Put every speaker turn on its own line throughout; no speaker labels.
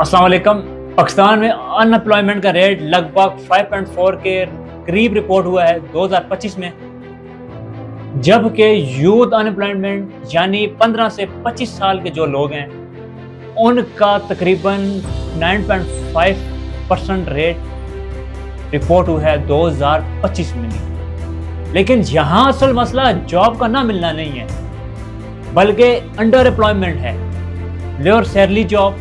अस्सलाम वालेकुम। पाकिस्तान में अनएम्प्लॉयमेंट का रेट लगभग 5.4 के करीब रिपोर्ट हुआ है 2025 में, जबकि यूथ अनएम्प्लॉयमेंट यानी 15 से 25 साल के जो लोग हैं उनका तकरीबन 9.5% रेट रिपोर्ट हुआ है 2025 में भी। लेकिन यहाँ असल मसला जॉब का ना मिलना नहीं है, बल्कि अंडर एम्प्लॉयमेंट है। Lower salary job,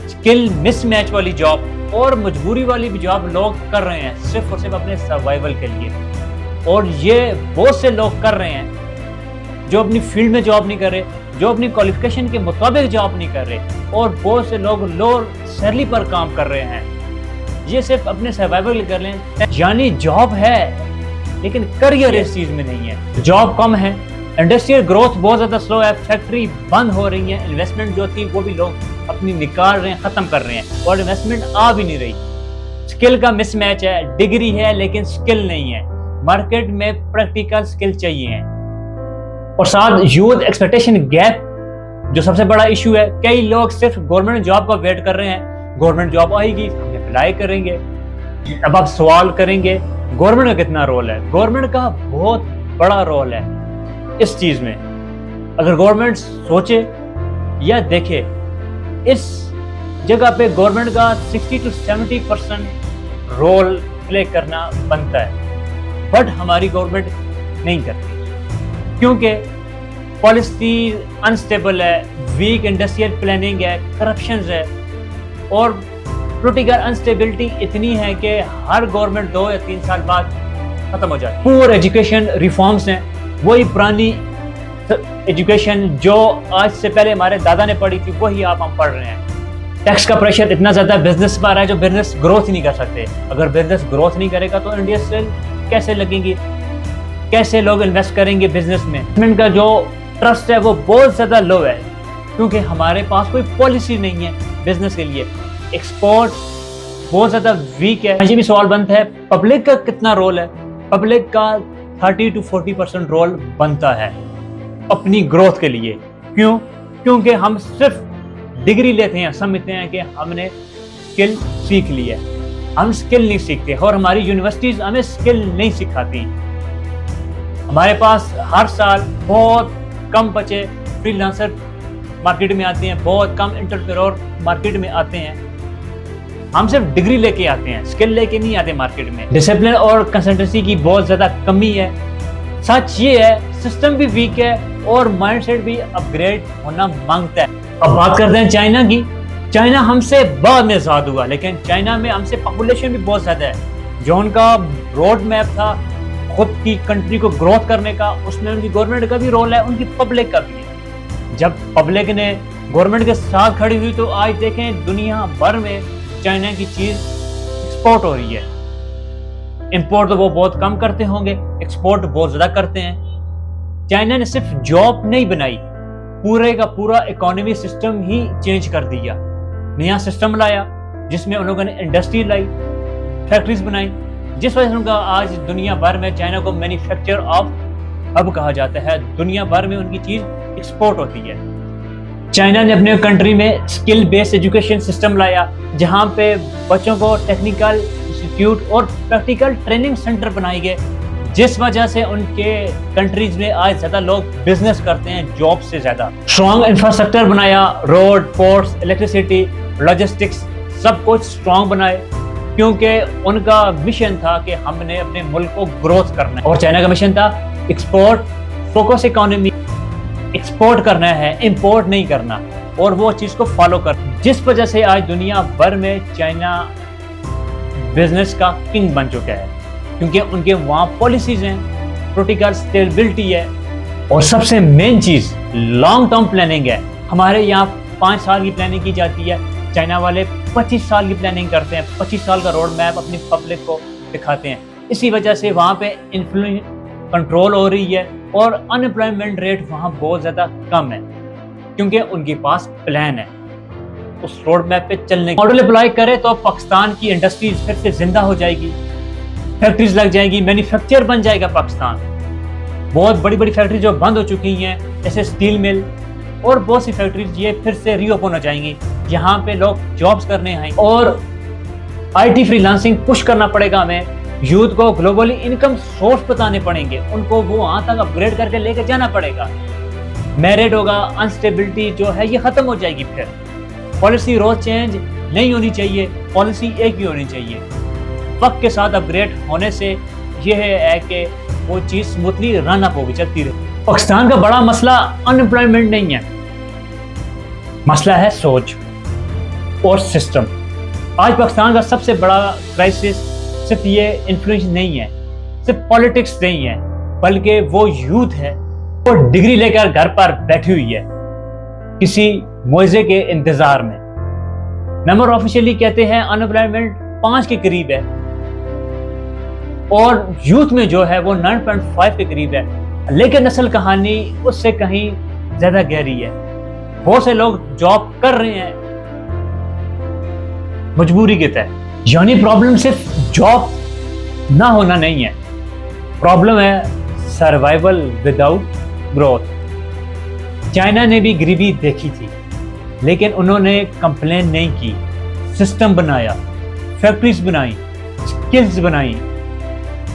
skill mismatch वाली जॉब और मजबूरी वाली भी जॉब लोग कर रहे हैं सिर्फ और सिर्फ अपने सर्वाइवल के लिए। और ये बहुत से लोग कर रहे हैं जो अपनी फील्ड में जॉब नहीं कर रहे, जो अपनी क्वालिफिकेशन के मुताबिक जॉब नहीं कर रहे, और बहुत से लोग लोअर सैलरी पर काम कर रहे हैं। ये सिर्फ अपने सर्वाइवल के लिए कर लें, यानी जॉब है लेकिन करियर इस चीज में नहीं है। जॉब कम है, इंडस्ट्रियल ग्रोथ बहुत ज्यादा स्लो है, फैक्ट्री बंद हो रही है, इन्वेस्टमेंट जो थी वो भी लोग अपनी निकाल रहे हैं, खत्म कर रहे हैं और इन्वेस्टमेंट आ भी नहीं रही। स्किल का मिसमैच है, डिग्री है लेकिन स्किल नहीं है। मार्केट में प्रैक्टिकल स्किल चाहिए है। और साथ यूथ एक्सपेक्टेशन गैप जो सबसे बड़ा इशू है। कई लोग सिर्फ गवर्नमेंट जॉब का वेट कर रहे हैं, गवर्नमेंट जॉब आएगी हम अप्लाई करेंगे। अब आप सवाल करेंगे गवर्नमेंट का कितना रोल है? गवर्नमेंट का बहुत बड़ा रोल है इस चीज में। अगर गवर्नमेंट सोचे या देखे, इस जगह पे गवर्नमेंट का 60 to 70% रोल प्ले करना बनता है, बट हमारी गवर्नमेंट नहीं करती क्योंकि पॉलिसी अनस्टेबल है, वीक इंडस्ट्रियल प्लानिंग है, करप्शन है और पॉलिटिकल अनस्टेबिलिटी इतनी है कि हर गवर्नमेंट 2 या 3 साल बाद खत्म हो जाती है। पुअर एजुकेशन रिफॉर्म्स हैं, वही पुरानी एजुकेशन जो आज से पहले हमारे दादा ने पढ़ी थी वही आप हम पढ़ रहे हैं। टैक्स का प्रेशर इतना ज्यादा बिजनेस पर आ रहा है जो बिजनेस ग्रोथ ही नहीं कर सकते। अगर बिजनेस ग्रोथ नहीं करेगा तो इंडस्ट्रियल कैसे लगेंगी, कैसे लोग इन्वेस्ट करेंगे बिजनेस में? इन्वेस्टमेंट का जो ट्रस्ट है वो बहुत ज्यादा लो है क्योंकि हमारे पास कोई पॉलिसी नहीं है बिजनेस के लिए। एक्सपोर्ट बहुत ज्यादा वीक है। मुझे भी सवाल बनता है पब्लिक का कितना रोल है? पब्लिक का 30 to 40% रोल बनता है अपनी ग्रोथ के लिए। क्यों? क्योंकि हम सिर्फ डिग्री लेते हैं, समझते हैं कि हमने स्किल सीख ली है। हम स्किल नहीं सीखते और हमारी यूनिवर्सिटीज हमें स्किल नहीं सिखाती। हमारे पास हर साल बहुत कम बच्चे फ्रीलांसर मार्केट में आते हैं, बहुत कम एंटरप्रेन्योर मार्केट में आते हैं। हम सिर्फ डिग्री लेके आते हैं, स्किल लेके नहीं आते मार्केट में। डिसिप्लिन और कंसल्टेंसी की बहुत ज्यादा कमी है। सच ये है सिस्टम भी वीक है और माइंडसेट भी अपग्रेड होना मांगता है। अब बात करते हैं चाइना की। चाइना हमसे बाद में आजाद हुआ, लेकिन चाइना में हमसे पॉपुलेशन भी बहुत ज्यादा है। जो उनका रोड मैप था खुद की कंट्री को ग्रोथ करने का, उसमें उनकी गवर्नमेंट का भी रोल है, उनकी पब्लिक का भी है। जब पब्लिक ने गवर्नमेंट के साथ खड़ी हुई तो आज देखें दुनिया भर में चाइना की चीज एक्सपोर्ट हो रही है। इंपोर्ट तो वो बहुत कम करते होंगे, एक्सपोर्ट बहुत ज्यादा करते हैं। चाइना ने सिर्फ जॉब नहीं बनाई, पूरे का पूरा इकोनॉमी सिस्टम ही चेंज कर दिया। नया सिस्टम लाया जिसमें उन लोगों ने इंडस्ट्री लाई, फैक्ट्रीज बनाई, जिस वजह से उनका आज दुनिया भर में चाइना को मैन्युफैक्चर ऑफ हब कहा जाता है। दुनिया भर में उनकी चीज एक्सपोर्ट होती है। चाइना ने अपने कंट्री में स्किल बेस्ड एजुकेशन सिस्टम लाया जहां पे बच्चों को टेक्निकल इंस्टीट्यूट और प्रैक्टिकल ट्रेनिंग सेंटर बनाए गए, जिस वजह से उनके कंट्रीज में आज ज्यादा लोग बिजनेस करते हैं जॉब से ज्यादा। स्ट्रॉन्ग इंफ्रास्ट्रक्चर बनाया, रोड, पोर्ट्स, इलेक्ट्रिसिटी, लॉजिस्टिक्स सब कुछ स्ट्रॉन्ग बनाए क्योंकि उनका मिशन था कि हमने अपने मुल्क को ग्रोथ करना है। और चाइना का मिशन था एक्सपोर्ट फोकस इकोनॉमी, एक्सपोर्ट करना है, इंपोर्ट नहीं करना, और वो चीज को फॉलो कर, जिस वजह से आज दुनिया भर में चाइना बिजनेस का किंग बन चुका है क्योंकि उनके वहाँ पॉलिसीज हैं, पॉलिटिकल स्टेबिलिटी है और सबसे मेन चीज लॉन्ग टर्म प्लानिंग है। हमारे यहाँ 5 साल की प्लानिंग की जाती है, चाइना वाले 25 साल की प्लानिंग करते हैं, 25 साल का रोड मैप अपनी पब्लिक को दिखाते हैं। इसी वजह से वहाँ पे इन्फ्लुएंस कंट्रोल हो रही है और अनएम्प्लॉयमेंट रेट वहाँ बहुत ज्यादा कम है क्योंकि उनके पास प्लान है उस रोड मैप पे चलने। मॉडल अप्लाई करे तो पाकिस्तान की इंडस्ट्री फिर से जिंदा हो जाएगी, फैक्ट्रीज लग जाएगी, मैन्युफैक्चर बन जाएगा पाकिस्तान। बहुत बड़ी बड़ी फैक्ट्री जो बंद हो चुकी हैं जैसे स्टील मिल, और बहुत सी फैक्ट्रीज ये फिर से रीओपन हो जाएंगी, यहाँ पे लोग जॉब्स करने आएंगे। और IT फ्रीलांसिंग पुश करना पड़ेगा हमें, यूथ को ग्लोबली इनकम सोर्स बताने पड़ेंगे, उनको वो वहां तक अपग्रेड करके लेके जाना पड़ेगा। मेरिट होगा, अनस्टेबिलिटी जो है ये खत्म हो जाएगी। फिर पॉलिसी रोज चेंज नहीं होनी चाहिए, पॉलिसी एक ही होनी चाहिए। वक्त के साथ अपग्रेड होने से यह है कि वो चीज स्मूथली रन अप होगी, चलती रहे। पाकिस्तान का बड़ा मसला अनएम्प्लॉयमेंट नहीं है, मसला है सोच और सिस्टम। आज पाकिस्तान का सबसे बड़ा क्राइसिस सिर्फ ये इन्फ्लुएंस नहीं है, सिर्फ पॉलिटिक्स नहीं है, बल्कि वो यूथ है, वो डिग्री लेकर घर पर बैठी हुई है किसी मुआवजे के इंतजार में। नंबर ऑफिशियली कहते हैं अनएम्प्लॉयमेंट 5 के करीब है और यूथ में जो है वो 9.5 के करीब है, लेकिन असल कहानी उससे कहीं ज्यादा गहरी है। बहुत से लोग जॉब कर रहे हैं मजबूरी के तहत, यानी प्रॉब्लम सिर्फ जॉब ना होना नहीं है, प्रॉब्लम है सर्वाइवल विदाउट ग्रोथ। चाइना ने भी गरीबी देखी थी, लेकिन उन्होंने कंप्लेन नहीं की, सिस्टम बनाया, फैक्ट्रीज बनाई, स्किल्स बनाई,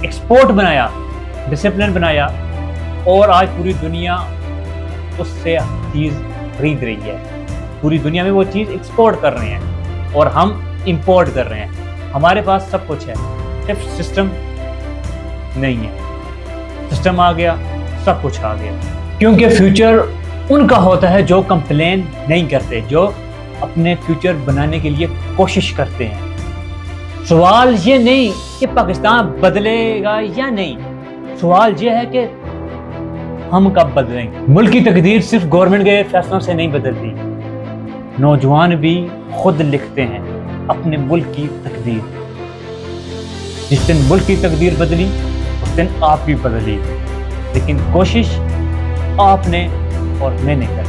एक्सपोर्ट बनाया, डिसिप्लिन बनाया, और आज पूरी दुनिया उससे चीज खरीद रही है। पूरी दुनिया में वो चीज एक्सपोर्ट कर रहे हैं और हम इंपोर्ट कर रहे हैं। हमारे पास सब कुछ है, सिर्फ सिस्टम नहीं है। सिस्टम आ गया, सब कुछ आ गया, क्योंकि फ्यूचर उनका होता है जो कंप्लेन नहीं करते, जो अपने फ्यूचर बनाने के लिए कोशिश करते हैं। सवाल ये नहीं कि पाकिस्तान बदलेगा या नहीं, सवाल ये है कि हम कब बदलेंगे। मुल्क की तकदीर सिर्फ गवर्नमेंट के फैसलों से नहीं बदलती, नौजवान भी खुद लिखते हैं अपने मुल्क की तकदीर। जिस दिन मुल्क की तकदीर बदली उस दिन आप भी बदली, लेकिन कोशिश आपने और मैंने कर